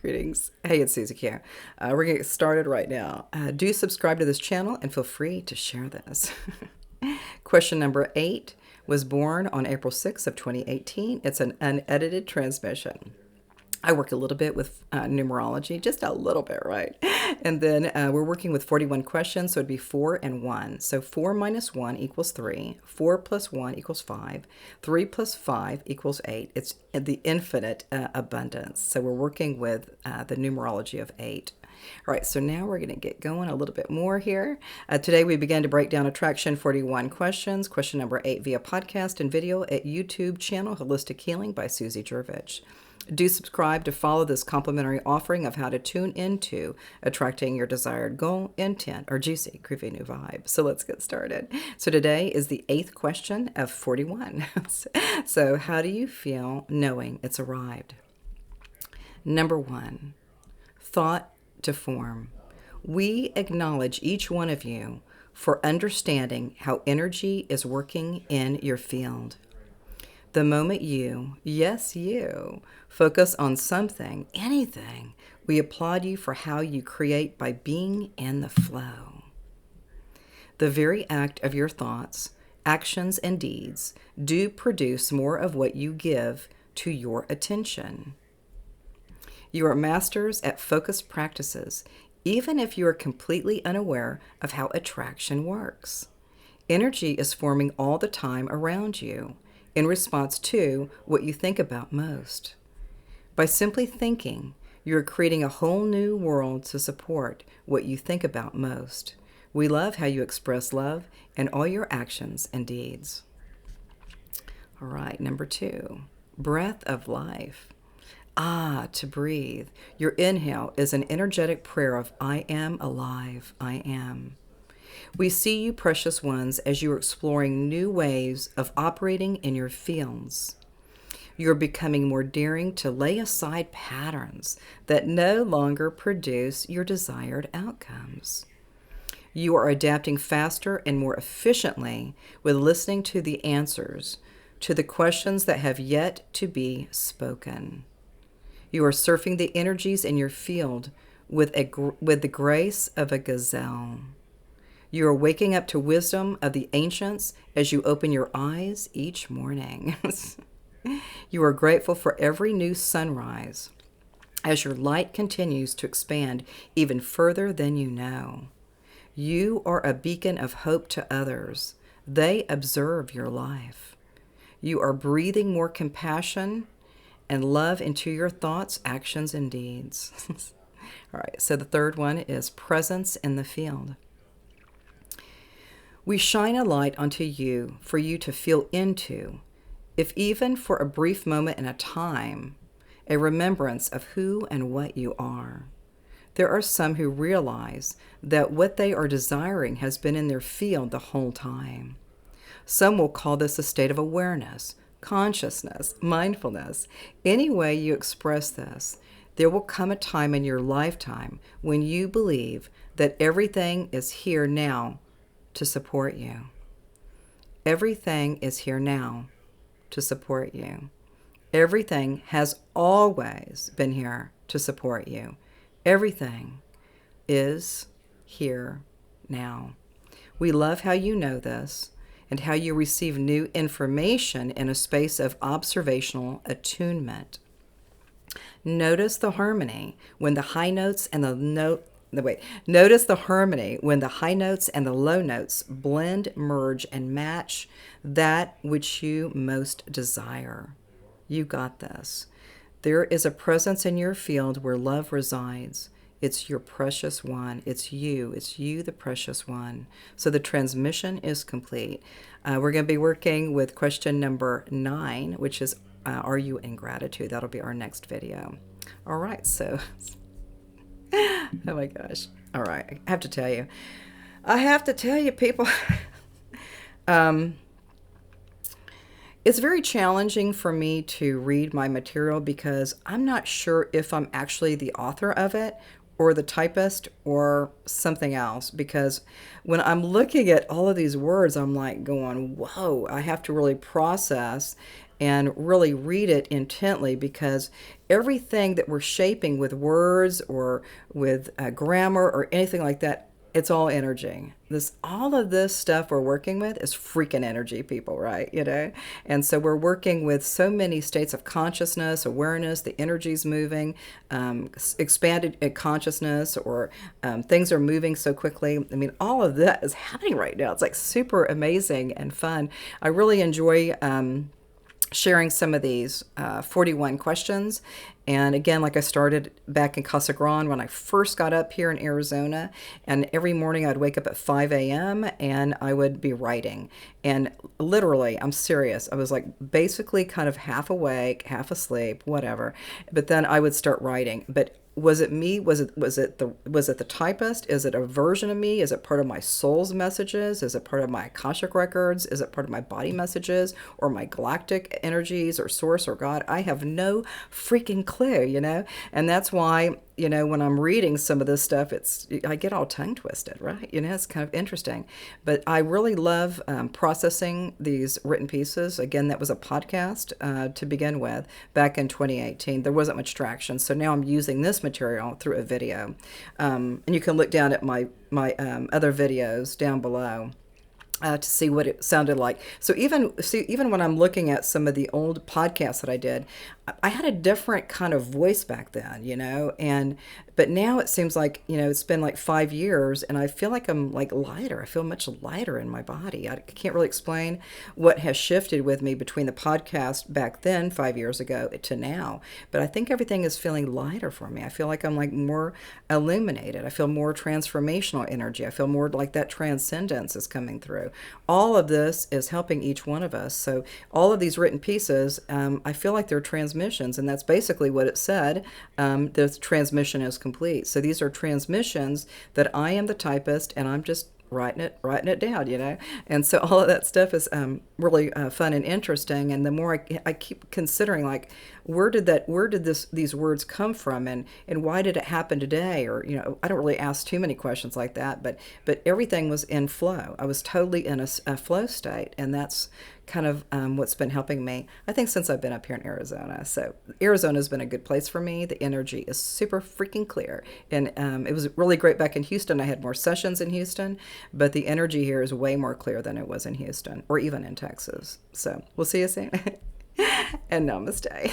Greetings. Hey, it's Susie here. We're going to get started right now. Do subscribe to this channel and feel free to share this. Question number 8 was born on April 6th of 2018. It's an unedited transmission. I work a little bit with numerology, just a little bit, right? And then we're working with 41 questions, so it'd be 4 and 1. So 4 minus 1 equals 3. 4 plus 1 equals 5. 3 plus 5 equals 8. It's the infinite abundance. So we're working with the numerology of 8. All right, so now we're going to get going a little bit more here. Today we began to break down attraction 41 questions. Question number 8 via podcast and video at YouTube channel Holistic Healing by Susie Juravich. Do subscribe to follow this complimentary offering of how to tune into attracting your desired goal, intent, or juicy, creepy new vibe. So let's get started. So today is the 8th question of 41. So how do you feel knowing it's arrived? Number 1, thought to form. We acknowledge each one of you for understanding how energy is working in your field. The moment you, yes, you, focus on something, anything, we applaud you for how you create by being in the flow. The very act of your thoughts, actions, and deeds do produce more of what you give to your attention. You are masters at focused practices, even if you are completely unaware of how attraction works. Energy is forming all the time around you, in response to what you think about most. By simply thinking, you're creating a whole new world to support what you think about most. We love how you express love in all your actions and deeds. All right, number 2, breath of life. To breathe. Your inhale is an energetic prayer of I am alive, I am. We see you, precious ones, as you are exploring new ways of operating in your fields. You're becoming more daring to lay aside patterns that no longer produce your desired outcomes. You are adapting faster and more efficiently with listening to the answers to the questions that have yet to be spoken. You are surfing the energies in your field with the grace of a gazelle. You are waking up to wisdom of the ancients as you open your eyes each morning. You are grateful for every new sunrise as your light continues to expand even further than you know. You are a beacon of hope to others. They observe your life. You are breathing more compassion and love into your thoughts, actions, and deeds. All right, so the third one is presence in the field. We shine a light onto you for you to feel into, if even for a brief moment in a time, a remembrance of who and what you are. There are some who realize that what they are desiring has been in their field the whole time. Some will call this a state of awareness, consciousness, mindfulness. Any way you express this, there will come a time in your lifetime when you believe that everything is here now to support you. Everything is here now to support you. Everything has always been here to support you. Everything is here now. We love how you know this and how you receive new information in a space of observational attunement. Notice the harmony when the high notes and the Notice the harmony when the high notes and the low notes blend, merge, and match that which you most desire. You got this. There is a presence in your field where love resides. It's your precious one. It's you, the precious one. So the transmission is complete. We're going to be working with question number 9, which is, are you in gratitude? That'll be our next video. All right, so... Oh my gosh. All right. I have to tell you, people, it's very challenging for me to read my material because I'm not sure if I'm actually the author of it or the typist or something else, because when I'm looking at all of these words, I'm like going, whoa, I have to really process and really read it intently, because everything that we're shaping with words or with grammar or anything like that, it's all energy. This, all of this stuff we're working with is freaking energy, people, right? And so we're working with so many states of consciousness, awareness, the energy's moving, expanded consciousness, or things are moving so quickly. I mean, all of that is happening right now. It's like super amazing and fun. I really enjoy sharing some of these 41 questions. And again, like I started back in Casa Grande when I first got up here in Arizona, and every morning I'd wake up at 5 a.m. and I would be writing. And literally, I'm serious, I was like basically kind of half awake, half asleep, whatever. But then I would start writing. But was it me? Was it the typist? Is it a version of me? Is it part of my soul's messages? Is it part of my Akashic records? Is it part of my body messages or my galactic energies or source or God? I have no freaking clue. And that's why, when I'm reading some of this stuff, I get all tongue twisted, right? It's kind of interesting. But I really love processing these written pieces. Again, that was a podcast to begin with back in 2018. There wasn't much traction. So now I'm using this material through a video. And you can look down at my other videos down below. To see what it sounded like. So even when I'm looking at some of the old podcasts that I did, I had a different kind of voice back then, but now it seems like, it's been like 5 years, and I feel like I'm like lighter. I feel much lighter in my body. I can't really explain what has shifted with me between the podcast back then 5 years ago to now, but I think everything is feeling lighter for me. I feel like I'm like more illuminated. I feel more transformational energy. I feel more like that transcendence is coming through. All of this is helping each one of us. So all of these written pieces, I feel like they're transmissions, and that's basically what it said. The transmission is complete. So these are transmissions that I am the typist, and I'm just writing it down. And so all of that stuff is really fun and interesting. And the more I keep considering, like, where did these words come from, and why did it happen today? Or I don't really ask too many questions like that, but everything was in flow. I was totally in a flow state, and that's kind of what's been helping me, I think, since I've been up here in Arizona. So Arizona's been a good place for me. The energy is super freaking clear, and it was really great back in Houston. I had more sessions in Houston, but the energy here is way more clear than it was in Houston or even in Texas. So we'll see you soon. And namaste.